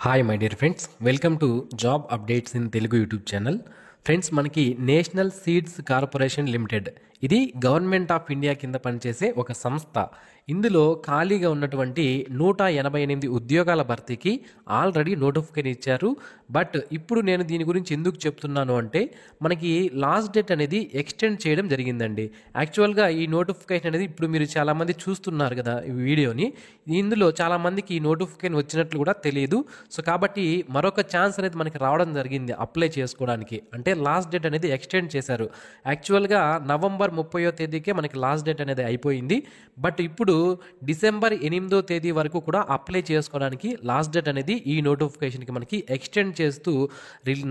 Hi my dear friends, welcome to job updates in Telugu YouTube channel. Friends, మనకి national seeds corporation limited ఇది government of India కింద పనిచేసే ఒక సంస్థ. ఇందులో ఖాళీగా ఉన్నటువంటి 188 ఉద్యోగాల భర్తీకి ఆల్రెడీ నోటిఫికేషన్ ఇచ్చారు. బట్ ఇప్పుడు నేను దీని గురించి ఎందుకు చెప్తున్నాను అంటే, మనకి లాస్ట్ డేట్ అనేది ఎక్స్టెండ్ చేయడం జరిగిందండి. యాక్చువల్గా ఈ నోటిఫికేషన్ అనేది ఇప్పుడు మీరు చాలామంది చూస్తున్నారు కదా ఈ వీడియోని, ఇందులో చాలామందికి ఈ నోటిఫికేషన్ వచ్చినట్లు కూడా తెలియదు. సో కాబట్టి మరొక ఛాన్స్ అనేది మనకి రావడం జరిగింది అప్లై చేసుకోవడానికి. అంటే లాస్ట్ డేట్ అనేది ఎక్స్టెండ్ చేశారు. యాక్చువల్గా నవంబర్ 30వ తేదీకే మనకి లాస్ట్ డేట్ అనేది అయిపోయింది. బట్ ఇప్పుడు డిసెంబర్ 8వ తేదీ వరకు కూడా అప్లై చేసుకోవడానికి లాస్ట్ డేట్ అనేది ఈ నోటిఫికేషన్కి మనకి ఎక్స్టెండ్ చేస్తూ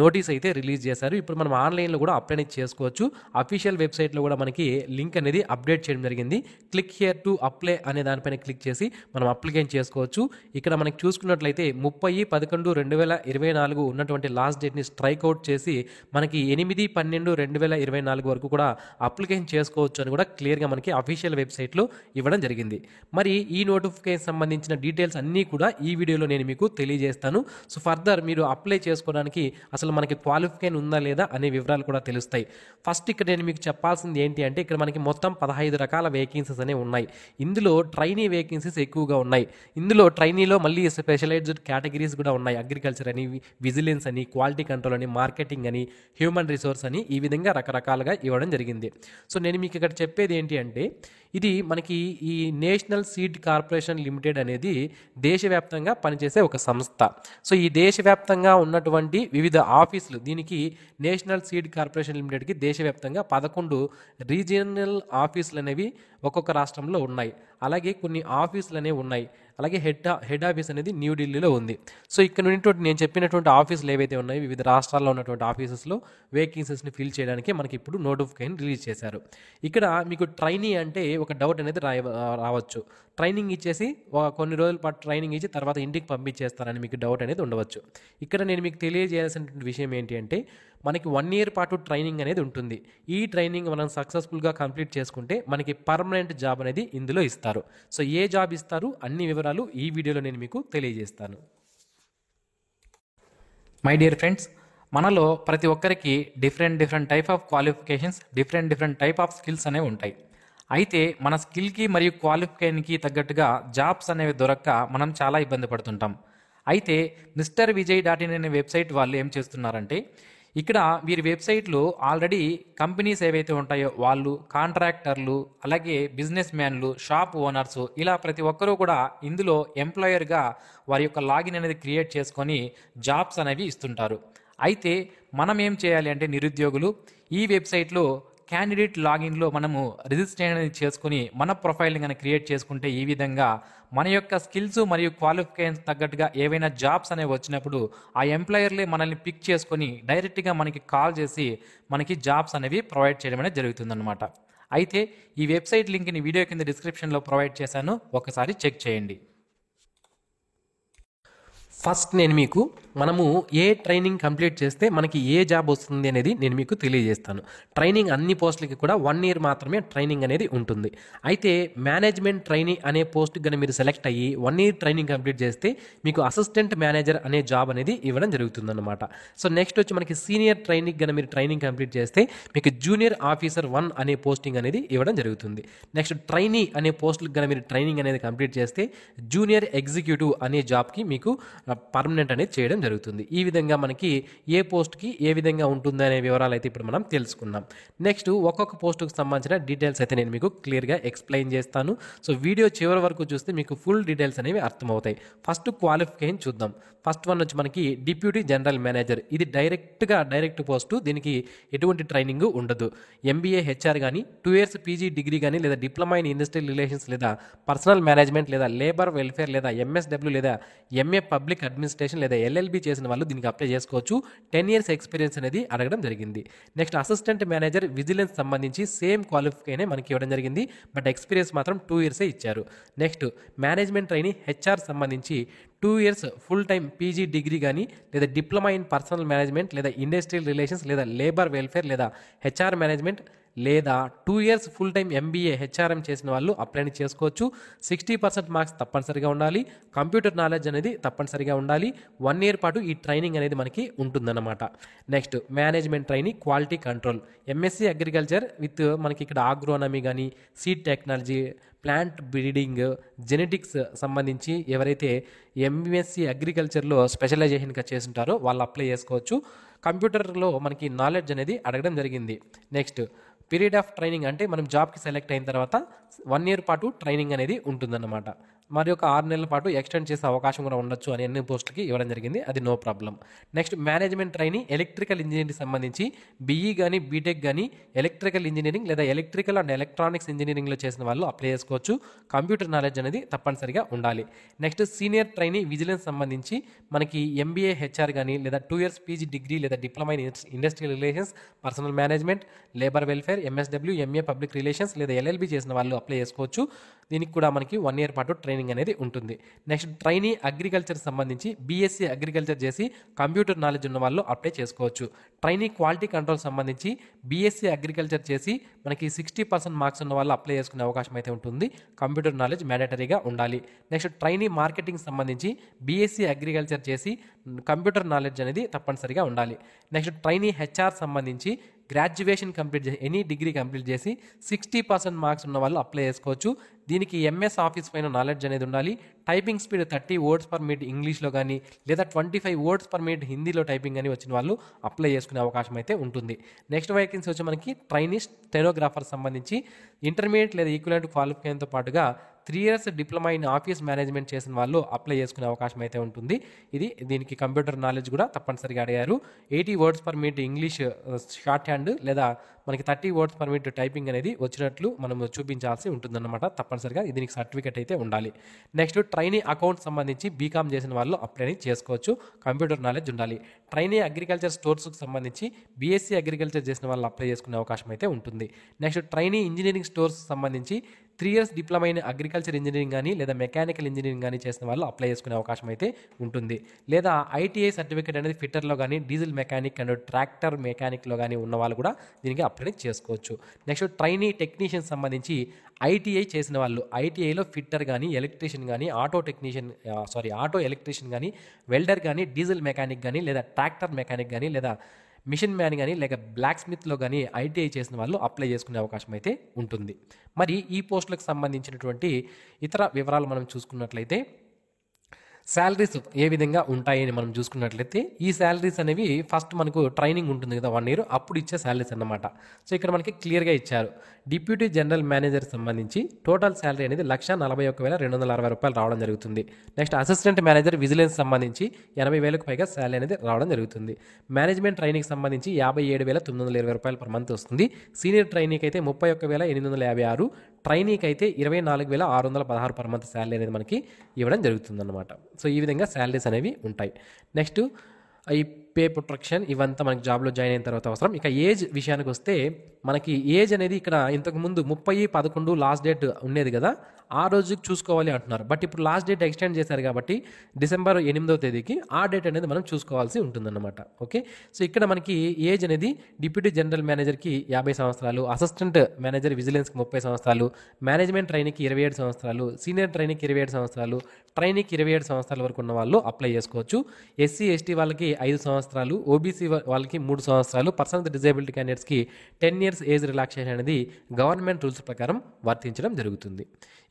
నోటీస్ అయితే రిలీజ్ చేశారు. ఇప్పుడు మనం ఆన్లైన్లో కూడా అప్లై చేసుకోవచ్చు. అఫీషియల్ వెబ్సైట్లో కూడా మనకి లింక్ అనేది అప్డేట్ చేయడం జరిగింది. క్లిక్ హియర్ టు అప్లై అనే దానిపైన క్లిక్ చేసి మనం అప్లికేషన్ చేసుకోవచ్చు. ఇక్కడ మనకి చూసుకున్నట్లయితే 30/11/2024 ఉన్నటువంటి లాస్ట్ డేట్ని స్ట్రైక్ అవుట్ చేసి మనకి 8/12/2024 వరకు కూడా అప్లికేషన్ చేసుకోవచ్చు అని కూడా క్లియర్గా మనకి అఫీషియల్ వెబ్సైట్లో ఇవ్వడం జరిగింది. మరి ఈ నోటిఫికేషన్ సంబంధించిన డీటెయిల్స్ అన్నీ కూడా ఈ వీడియోలో నేను మీకు తెలియజేస్తాను. సో ఫర్దర్ మీరు అప్లై చేసుకోవడానికి అసలు మనకి క్వాలిఫికేషన్ ఉందా లేదా అనే వివరాలు కూడా తెలుస్తాయి. ఫస్ట్ ఇక్కడ నేను మీకు చెప్పాల్సింది ఏంటి అంటే, ఇక్కడ మనకి మొత్తం 15 రకాల వేకెన్సీస్ అనేవి ఉన్నాయి. ఇందులో ట్రైనీ వేకెన్సీస్ ఎక్కువగా ఉన్నాయి. ఇందులో ట్రైనీలో మళ్ళీ స్పెషలైజ్డ్ కేటగిరీస్ కూడా ఉన్నాయి. అగ్రికల్చర్ అని, విజిలెన్స్ అని, క్వాలిటీ కంట్రోల్ అని, మార్కెటింగ్ అని, హ్యూమన్ రిసోర్స్ అని, ఈ విధంగా రకరకాలుగా ఇవ్వడం జరిగింది. సో నేను మీకు ఇక్కడ చెప్పేది ఏంటి అంటే, ఇది మనకి ఈ నేషనల్ సీడ్ కార్పొరేషన్ లిమిటెడ్ అనేది దేశవ్యాప్తంగా పనిచేసే ఒక సంస్థ. సో ఈ దేశవ్యాప్తంగా ఉన్నటువంటి వివిధ ఆఫీసులు, దీనికి నేషనల్ సీడ్ కార్పొరేషన్ లిమిటెడ్కి దేశవ్యాప్తంగా 11 రీజియనల్ ఆఫీసులు అనేవి ఒక్కొక్క రాష్ట్రంలో ఉన్నాయి. అలాగే కొన్ని ఆఫీసులు అనేవి ఉన్నాయి. అలాగే హెడ్ ఆఫీస్ అనేది న్యూఢిల్లీలో ఉంది. సో ఇక్కడ ఉన్నటువంటి నేను చెప్పినటువంటి ఆఫీసులు ఏవైతే ఉన్నాయో వివిధ రాష్ట్రాల్లో ఉన్నటువంటి ఆఫీసెస్లో వేకెన్సీస్ని ఫిల్ చేయడానికి మనకి ఇప్పుడు నోటిఫికేషన్ రిలీజ్ చేశారు. ఇక్కడ మీకు ట్రైనీ అంటే ఒక డౌట్ అనేది రావచ్చు. ట్రైనింగ్ ఇచ్చేసి కొన్ని రోజుల పాటు ట్రైనింగ్ ఇచ్చి తర్వాత ఇంటికి పంపించేస్తారని మీకు డౌట్ అనేది ఉండవచ్చు. ఇక్కడ నేను మీకు తెలియజేయాల్సినటువంటి విషయం ఏంటి అంటే, మనకి 1 year పాటు ట్రైనింగ్ అనేది ఉంటుంది. ఈ ట్రైనింగ్ మనం సక్సెస్ఫుల్గా కంప్లీట్ చేసుకుంటే మనకి పర్మనెంట్ జాబ్ అనేది ఇందులో ఇస్తారు. సో ఏ జాబ్ ఇస్తారు అన్ని వివరాలు ఈ వీడియోలో నేను మీకు తెలియజేస్తాను. మై డియర్ ఫ్రెండ్స్, మనలో ప్రతి ఒక్కరికి different type of qualifications, different type of skills అనేవి ఉంటాయి. అయితే మన స్కిల్కి మరియు క్వాలిఫికేషన్కి తగ్గట్టుగా జాబ్స్ అనేవి దొరక్క మనం చాలా ఇబ్బంది పడుతుంటాం. అయితే మిస్టర్ విజయ్.in అనే వెబ్సైట్ వాళ్ళు ఏం చేస్తున్నారంటే, ఇక్కడ వీరి వెబ్సైట్లో ఆల్రెడీ కంపెనీస్ ఏవైతే ఉంటాయో వాళ్ళు, కాంట్రాక్టర్లు, అలాగే బిజినెస్ మ్యాన్లు, షాప్ ఓనర్స్, ఇలా ప్రతి ఒక్కరూ కూడా ఇందులో ఎంప్లాయర్గా వారి యొక్క లాగిన్ అనేది క్రియేట్ చేసుకొని జాబ్స్ అనేవి ఇస్తుంటారు. అయితే మనం ఏం చేయాలి అంటే, నిరుద్యోగులు ఈ వెబ్సైట్లో క్యాండిడేట్ లాగిన్లో మనము రిజిస్ట్రేషన్ అనేది చేసుకుని మన ప్రొఫైల్ని కనుక క్రియేట్ చేసుకుంటే, ఈ విధంగా మన యొక్క స్కిల్స్ మరియు క్వాలిఫికేషన్స్ తగ్గట్టుగా ఏవైనా జాబ్స్ అనేవి వచ్చినప్పుడు ఆ ఎంప్లాయర్లే మనల్ని పిక్ చేసుకొని డైరెక్ట్గా మనకి కాల్ చేసి మనకి జాబ్స్ అనేవి ప్రొవైడ్ చేయడం అనేది జరుగుతుందన్నమాట. అయితే ఈ వెబ్సైట్ లింక్ని వీడియో కింద డిస్క్రిప్షన్లో ప్రొవైడ్ చేశాను, ఒకసారి చెక్ చేయండి. ఫస్ట్ నేను మీకు మనము ఏ ట్రైనింగ్ కంప్లీట్ చేస్తే మనకి ఏ జాబ్ వస్తుంది అనేది నేను మీకు తెలియజేస్తాను. ట్రైనింగ్ అన్ని పోస్టులకి కూడా 1 year మాత్రమే ట్రైనింగ్ అనేది ఉంటుంది. అయితే మేనేజ్మెంట్ ట్రైనీ అనే పోస్ట్కి కానీ మీరు సెలెక్ట్ అయ్యి 1 year ట్రైనింగ్ కంప్లీట్ చేస్తే మీకు అసిస్టెంట్ మేనేజర్ అనే జాబ్ అనేది ఇవ్వడం జరుగుతుందన్నమాట. సో నెక్స్ట్ వచ్చి మనకి సీనియర్ ట్రైనింగ్ కానీ మీరు ట్రైనింగ్ కంప్లీట్ చేస్తే మీకు జూనియర్ ఆఫీసర్ 1 అనే పోస్టింగ్ అనేది ఇవ్వడం జరుగుతుంది. నెక్స్ట్ ట్రైనీ అనే పోస్టులకు కానీ మీరు ట్రైనింగ్ అనేది కంప్లీట్ చేస్తే జూనియర్ ఎగ్జిక్యూటివ్ అనే జాబ్కి మీకు పర్మనెంట్ అనేది చేయడం జరుగుతుంది. ఈ విధంగా మనకి ఏ పోస్ట్కి ఏ విధంగా ఉంటుంది అనే వివరాలు అయితే ఇప్పుడు మనం తెలుసుకుందాం. నెక్స్ట్ ఒక్కొక్క పోస్టుకు సంబంధించిన డీటెయిల్స్ అయితే నేను మీకు క్లియర్గా ఎక్స్ప్లెయిన్ చేస్తాను. సో వీడియో చివరి వరకు చూస్తే మీకు ఫుల్ డీటెయిల్స్ అనేవి అర్థమవుతాయి. ఫస్ట్ క్వాలిఫికేషన్ చూద్దాం. ఫస్ట్ వన్ వచ్చి మనకి డిప్యూటీ జనరల్ మేనేజర్. ఇది డైరెక్ట్ పోస్టు. దీనికి ఎటువంటి ట్రైనింగ్ ఉండదు. MBA HR కానీ, 2 years PG డిగ్రీ కానీ, లేదా డిప్లొమా ఇన్ ఇండస్ట్రియల్ రిలేషన్స్, లేదా పర్సనల్ మేనేజ్మెంట్, లేదా లేబర్ వెల్ఫేర్, లేదా MSW, లేదా MA పబ్లిక్ అడ్మినిస్ట్రేషన్, లేదా LLB చేసిన వాళ్ళు దీనికి అప్లై చేసుకోవచ్చు. 10 years ఎక్స్పీరియన్స్ అనేది అడగడం జరిగింది. నెక్స్ట్ అసిస్టెంట్ మేనేజర్ విజిలెన్స్ సంబంధించి సేమ్ క్వాలిఫికేషన్ మనకి ఇవ్వడం జరిగింది. బట్ ఎక్స్పీరియన్స్ మాత్రం 2 years ఇచ్చారు. నెక్స్ట్ మేనేజ్మెంట్ ట్రైనీ HR సంబంధించి 2 years full time PG degree కానీ, లేదా డిప్లొమా ఇన్ పర్సనల్ మేనేజ్మెంట్, లేదా ఇండస్ట్రియల్ రిలేషన్స్, లేదా లేబర్ వెల్ఫేర్, లేదా HR మేనేజ్మెంట్, లేదా 2 years full time MBA HRM చేసిన వాళ్ళు అప్లై చేసుకోవచ్చు. 60% మార్క్స్ తప్పనిసరిగా ఉండాలి. కంప్యూటర్ నాలెడ్జ్ అనేది తప్పనిసరిగా ఉండాలి. 1 ఇయర్ పాటు ఈ ట్రైనింగ్ అనేది మనకి ఉంటుందన్నమాట. Next management training, quality control, MSc agriculture with మనకి ఇక్కడ ఆగ్రోనమీ కానీ, seed technology, plant breeding, genetics సంబంధించి ఎవరైతే MSc అగ్రికల్చర్లో స్పెషలైజేషన్గా చేస్తుంటారో వాళ్ళు అప్లై చేసుకోవచ్చు. కంప్యూటర్లో మనకి నాలెడ్జ్ అనేది అడగడం జరిగింది. నెక్స్ట్ పీరియడ్ ఆఫ్ ట్రైనింగ్ అంటే మనం జాబ్కి సెలెక్ట్ అయిన తర్వాత 1 ఇయర్ పాటు ట్రైనింగ్ అనేది ఉంటుందన్నమాట. మరి ఒక 6 నెలల పాటు ఎక్స్టెండ్ చేసే అవకాశం కూడా ఉండొచ్చు అని అన్ని పోస్టులకి ఇవ్వడం జరిగింది. అది no problem. Next management training, electrical engineering సంబంధించి BE కానీ బీటెక్ కానీ ఎలక్ట్రికల్ ఇంజనీరింగ్ లేదా ఎలక్ట్రికల్ అండ్ ఎలక్ట్రానిక్స్ ఇంజనీరింగ్లో చేసిన వాళ్ళు అప్లై చేసుకోవచ్చు. కంప్యూటర్ నాలెడ్జ్ అనేది తప్పనిసరిగా ఉండాలి. నెక్స్ట్ సీనియర్ ట్రైనింగ్ విజిలెన్స్ సంబంధించి మనకి MBA HR కానీ లేదా 2 ఇయర్స్ PG డిగ్రీ లేదా diploma in industrial relations, personal management, labour welfare, MSW, MA public relations లేదా LLB చేసిన వాళ్ళు అప్లై చేసుకోవచ్చు. దీనికి కూడా మనకి 1 ఇయర్ పాటు ట్రైనింగ్ అనేది ఉంటుంది. నెక్స్ట్ ట్రైనీ అగ్రికల్చర్ సంబంధించి BSc అగ్రికల్చర్ చేసి కంప్యూటర్ నాలెడ్జ్ ఉన్న వాళ్ళు అప్లై చేసుకోవచ్చు. ట్రైనీ క్వాలిటీ కంట్రోల్ సంబంధించి BSc అగ్రికల్చర్ చేసి మనకి 60% మార్క్స్ ఉన్న వాళ్ళు అప్లై చేసుకునే అవకాశం అయితే ఉంటుంది. కంప్యూటర్ నాలెడ్జ్ మ్యాండేటరీగా ఉండాలి. నెక్స్ట్ ట్రైనీ మార్కెటింగ్ సంబంధించి BSc అగ్రికల్చర్ చేసి కంప్యూటర్ నాలెడ్జ్ అనేది తప్పనిసరిగా ఉండాలి. నెక్స్ట్ ట్రైనీ HR సంబంధించి గ్రాడ్యుయేషన్ కంప్లీట్ చేసి ఎనీ డిగ్రీ కంప్లీట్ చేసి 60% మార్క్స్ ఉన్న వాళ్ళు అప్లై చేసుకోవచ్చు. దీనికి MS ఆఫీస్ పైన నాలెడ్జ్ అనేది ఉండాలి. Typing speed 30 words per minute ఇంగ్లీష్లో కానీ లేదా 25 వర్డ్స్ పర్ మినిట్ హిందీలో టైపింగ్ కానీ వచ్చిన వాళ్ళు అప్లై చేసుకునే అవకాశం అయితే ఉంటుంది. నెక్స్ట్ వేకెన్సీ వచ్చి మనకి ట్రైనీ స్టెనోగ్రాఫర్ సంబంధించి ఇంటర్మీడియట్ లేదా ఈక్వలెంట్ క్వాలిఫికేషన్తో పాటుగా 3 years diploma in office management చేసిన వాళ్ళు అప్లై చేసుకునే అవకాశం అయితే ఉంటుంది. దీనికి కంప్యూటర్ నాలెడ్జ్ కూడా తప్పనిసరిగా అడిగారు. 80 words per minute English short hand లేదా మనకి 30 వర్డ్స్ పర్ మినిట్ టైపింగ్ అనేది వచ్చినట్లు మనం చూపించాల్సి ఉంటుందన్నమాట. తప్పనిసరిగా దీనికి సర్టిఫికేట్ అయితే ఉండాలి. నెక్స్ట్ ట్రైనీ అకౌంట్ సంబంధించి బీకామ్ చేసిన వాళ్ళు అప్లై చేసుకోవచ్చు. కంప్యూటర్ నాలెడ్జ్ ఉండాలి. ట్రైనీ అగ్రికల్చర్ స్టోర్స్కి సంబంధించి BSc అగ్రికల్చర్ చేసిన వాళ్ళు అప్లై చేసుకునే అవకాశం అయితే ఉంటుంది. నెక్స్ట్ ట్రైనీ ఇంజనీరింగ్ స్టోర్స్ సంబంధించి 3 years diploma in agriculture engineering కానీ లేదా మెకానికల్ ఇంజనీరింగ్ కానీ చేసిన వాళ్ళు అప్లై చేసుకునే అవకాశం అయితే ఉంటుంది. లేదా ITI సర్టిఫికేట్ అనేది ఫిట్టర్లో కానీ డీజిల్ మెకానిక్ అండ్ ట్రాక్టర్ మెకానిక్లో కానీ ఉన్న వాళ్ళు కూడా దీనికి అప్లై చేసుకోవచ్చు. నెక్స్ట్ ట్రైనీ టెక్నీషియన్ సంబంధించి ITI చేసిన వాళ్ళు ITIలో ఫిట్టర్ కానీ ఎలక్ట్రీషియన్ కానీ ఆటో ఎలక్ట్రీషియన్ కానీ వెల్డర్ కానీ డీజిల్ మెకానిక్ కానీ లేదా ట్రాక్టర్ మెకానిక్ కానీ లేదా మిషన్ మ్యాన్ కానీ లేక బ్లాక్ స్మిత్లో కానీ ITI చేసిన వాళ్ళు అప్లై చేసుకునే అవకాశం అయితే ఉంటుంది. మరి ఈ పోస్టులకు సంబంధించినటువంటి ఇతర వివరాలు మనం చూసుకున్నట్లయితే శాలరీస్ ఏ విధంగా ఉంటాయని మనం చూసుకున్నట్లయితే ఈ శాలరీస్ అనేవి ఫస్ట్ మనకు ట్రైనింగ్ ఉంటుంది కదా 1 ఇయర్ అప్పుడు ఇచ్చే శాలరీస్ అన్నమాట. సో ఇక్కడ మనకి క్లియర్గా ఇచ్చారు. డిప్యూటీ జనరల్ మేనేజర్ సంబంధించి టోటల్ శాలరీ అనేది 1,41,260 రూపాయలు రావడం జరుగుతుంది. నెక్స్ట్ అసిస్టెంట్ మేనేజర్ విజిలెన్స్ సంబంధించి 80,000కు పైగా శాలరీ అనేది రావడం జరుగుతుంది. మేనేజ్మెంట్ ట్రైనింగ్ సంబంధించి 57,920 రూపాయలు పర్ మంత్ వస్తుంది. సీనియర్ ట్రైనీకి అయితే 31,856, ట్రైనీకి అయితే 24,616 పర్ మంత్ శాలరీ అనేది మనకి ఇవ్వడం జరుగుతుంది అన్నమాట. సో ఈ విధంగా శాలరీస్ అనేవి ఉంటాయి. నెక్స్ట్ ఈ పే ప్రొటెక్షన్ ఇవంతా మనకి జాబ్లో జాయిన్ అయిన తర్వాత అవసరం. ఇక ఏజ్ విషయానికి వస్తే మనకి ఏజ్ అనేది ఇక్కడ ఇంతకుముందు 30/11 లాస్ట్ డేట్ ఉండేది కదా, ఆ రోజుకి చూసుకోవాలి అంటున్నారు. బట్ ఇప్పుడు లాస్ట్ డేట్ ఎక్స్టెండ్ చేశారు కాబట్టి December 8వ తేదీకి ఆ డేట్ అనేది మనం చూసుకోవాల్సి ఉంటుందన్నమాట. ఓకే, సో ఇక్కడ మనకి ఏజ్ అనేది డిప్యూటీ జనరల్ మేనేజర్కి 50 సంవత్సరాలు, అసిస్టెంట్ మేనేజర్ విజిలెన్స్కి 30 సంవత్సరాలు, మేనేజ్మెంట్ ట్రైనీకి 27 సంవత్సరాలు, సీనియర్ ట్రైనీకి 27 సంవత్సరాలు, ట్రైనీకి 27 సంవత్సరాల వరకు ఉన్న వాళ్ళు అప్లై చేసుకోవచ్చు. SC ST వాళ్ళకి 5 సంవత్సరాలు, OBC వాళ్ళకి 3 సంవత్సరాలు, పర్సన్ విత్ డిజేబిలిటీ క్యాండిడేట్స్కి 10 ఇయర్స్ ఏజ్ రిలాక్సేషన్ అనేది గవర్నమెంట్ రూల్స్ ప్రకారం వర్తించడం జరుగుతుంది.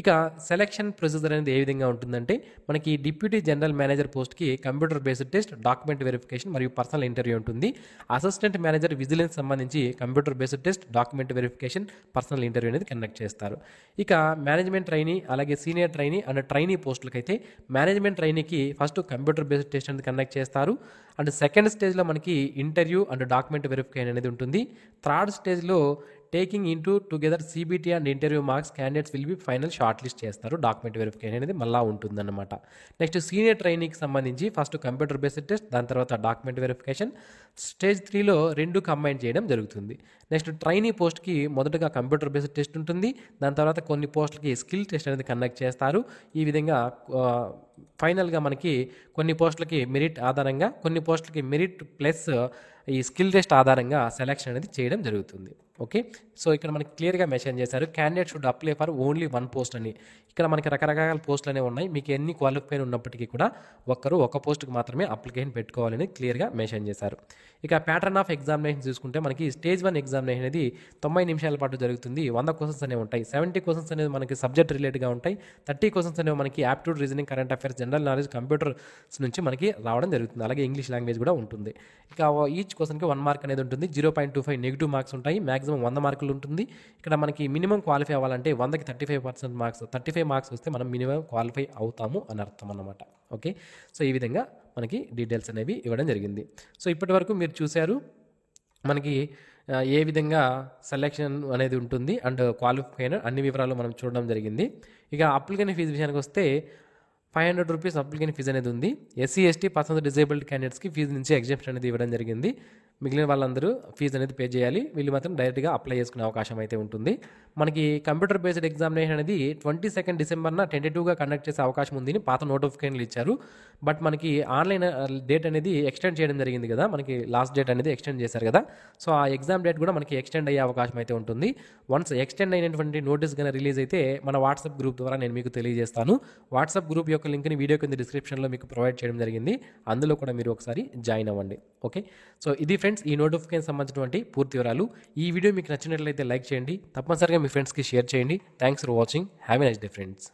ఇక సెలక్షన్ ప్రొసీజర్ అనేది ఏ విధంగా ఉంటుందంటే మనకి డిప్యూటీ జనరల్ మేనేజర్ పోస్ట్కి computer based test, document verification మరియు పర్సనల్ ఇంటర్వ్యూ ఉంటుంది. అసిస్టెంట్ మేనేజర్ విజిలెన్స్ సంబంధించి computer based test, document verification, personal interview అనేది కండక్ట్ చేస్తారు. ఇక మేనేజ్మెంట్ ట్రైనీ అలాగే సీనియర్ ట్రైనీ అండ్ ట్రైనీ పోస్టులకైతే మేనేజ్మెంట్ ట్రైనీకి ఫస్ట్ కంప్యూటర్ బేస్డ్ టెస్ట్ అనేది కండక్ట్ చేస్తారు. అండ్ సెకండ్ స్టేజ్లో మనకి ఇంటర్వ్యూ అండ్ డాక్యుమెంట్ వెరిఫికేషన్ అనేది ఉంటుంది. థర్డ్ స్టేజ్లో taking into together CBT and interview marks candidates will be final short list చేస్తారు. డాక్యుమెంట్ వెరిఫికేషన్ అనేది మళ్ళీ ఉంటుందన్నమాట. నెక్స్ట్ సీనియర్ ట్రైనీకి సంబంధించి ఫస్ట్ కంప్యూటర్ బేస్డ్ టెస్ట్, దాని తర్వాత డాక్యుమెంట్ వెరిఫికేషన్. స్టేజ్ 3లో 2 కంబైన్ చేయడం జరుగుతుంది. నెక్స్ట్ ట్రైనీ పోస్ట్కి మొదటగా కంప్యూటర్ బేస్డ్ టెస్ట్ ఉంటుంది, దాని తర్వాత కొన్ని పోస్టులకి స్కిల్ టెస్ట్ అనేది కండక్ట్ చేస్తారు. ఈ విధంగా ఫైనల్గా మనకి కొన్ని పోస్టులకి మెరిట్ ఆధారంగా, కొన్ని పోస్టులకి మెరిట్ ప్లస్ ఈ స్కిల్ టెస్ట్ ఆధారంగా సెలెక్షన్ అనేది చేయడం జరుగుతుంది. ఓకే. సో ఇక్కడ మనకి క్లియర్గా మెన్షన్ చేశారు, candidate should apply for only 1 post అని. ఇక్కడ మనకి రకరకాల పోస్టులు అనేవి ఉన్నాయి. మీకు ఎన్ని క్వాలిఫై ఉన్నప్పటికీ కూడా ఒక పోస్ట్కి మాత్రమే అప్లికేషన్ పెట్టుకోవాలని క్లియర్గా మెన్షన్ చేశారు. ఇక ప్యాటర్న్ ఆఫ్ ఎగ్జామినేషన్ చూసుకుంటే మనకి స్టేజ్ 1 ఎగ్జామినేషన్ అనేది 90 నిమిషాల పాటు జరుగుతుంది. 100 క్వశ్చన్స్ అనేవి ఉంటాయి. 70 క్వశ్చన్స్ అనేవి మనకి సబ్జెక్ట్ రిలేటెడ్గా ఉంటాయి. 30 క్వశ్చన్స్ అనేవి మనకి aptitude, reasoning, current affairs, general knowledge, computers నుంచి మనకి రావడం జరుగుతుంది. అలాగే ఇంగ్లీష్ లాంగ్వేజ్ కూడా ఉంటుంది. ఇక ఈచ్ క్వశ్చన్కి 1 మార్క్ అనేది ఉంటుంది. 0.25 నెగిటివ్ మార్క్స్ ఉంటాయి. మ్యాక్సిమం 100 మార్కులు ఉంటుంది. ఇక్కడ మనకి మినిమం క్వాలిఫై అవ్వాలంటే 100కి 35% మార్క్స్, 35 మార్క్స్ వస్తే మనం మినిమం క్వాలిఫై అవుతాము అని అర్థం అన్నమాట. ఓకే. సో ఈ విధంగా మనకి డీటెయిల్స్ అనేవి ఇవ్వడం జరిగింది. సో ఇప్పటి వరకు మీరు చూశారు మనకి ఏ విధంగా సెలెక్షన్ అనేది ఉంటుంది అండ్ క్వాలిఫై అన్ని వివరాలు మనం చూడడం జరిగింది. ఇక అప్లికేషన్ ఫీజు విషయానికి వస్తే 500 రూపీస్ అప్లికేషన్ ఫీజు అనేది ఉంది. ఎస్సీ, ఎస్టీ, పర్సనల్ డిజేబుల్డ్ క్యాండిడేట్స్కి ఫీజు నుంచి ఎగ్జామ్షన్ అనేది ఇవ్వడం జరిగింది. మిగిలిన వాళ్ళందరూ ఫీజు అనేది పే చేయాలి. వీళ్ళు మాత్రం డైరెక్ట్గా అప్లై చేసుకునే అవకాశం అయితే ఉంటుంది. మనకి కంప్యూటర్ బేస్డ్ ఎగ్జామినేషన్ అనేది 22 డిసెంబర్న టెంటేటివ్గా కండక్ట్ చేసే అవకాశం ఉంది. పాత నోటిఫికేషన్లు ఇచ్చారు. బట్ మనకి ఆన్లైన్ డేట్ అనేది ఎక్స్టెండ్ చేయడం జరిగింది కదా, మనకి లాస్ట్ డేట్ అనేది ఎక్స్టెండ్ చేశారు కదా. సో ఆ ఎగ్జామ్ డేట్ కూడా మనకి ఎక్స్టెండ్ అయ్యే అవకాశం అయితే ఉంటుంది. వన్స్ ఎక్స్టెండ్ అయినటువంటి నోటీస్ కానీ రిలీజ్ అయితే మన వాట్సాప్ గ్రూప్ ద్వారా నేను మీకు తెలియజేస్తాను. వాట్సాప్ గ్రూప్ యొక్క లింక్ని వీడియో కింద డిస్క్రిప్షన్లో మీకు ప్రొవైడ్ చేయడం జరిగింది. అందులో కూడా మీరు ఒకసారి జాయిన్ అవ్వండి. ఓకే. సో ఇది ఫ్రెండ్స్ ఈ నోటిఫికేషన్ సంబంధించినటువంటి పూర్తి వివరాలు. ఈ వీడియో మీకు నచ్చినట్లయితే లైక్ చేయండి, తప్పనిసరిగా మీ ఫ్రెండ్స్కి షేర్ చేయండి. Thanks for watching. Have a nice day friends.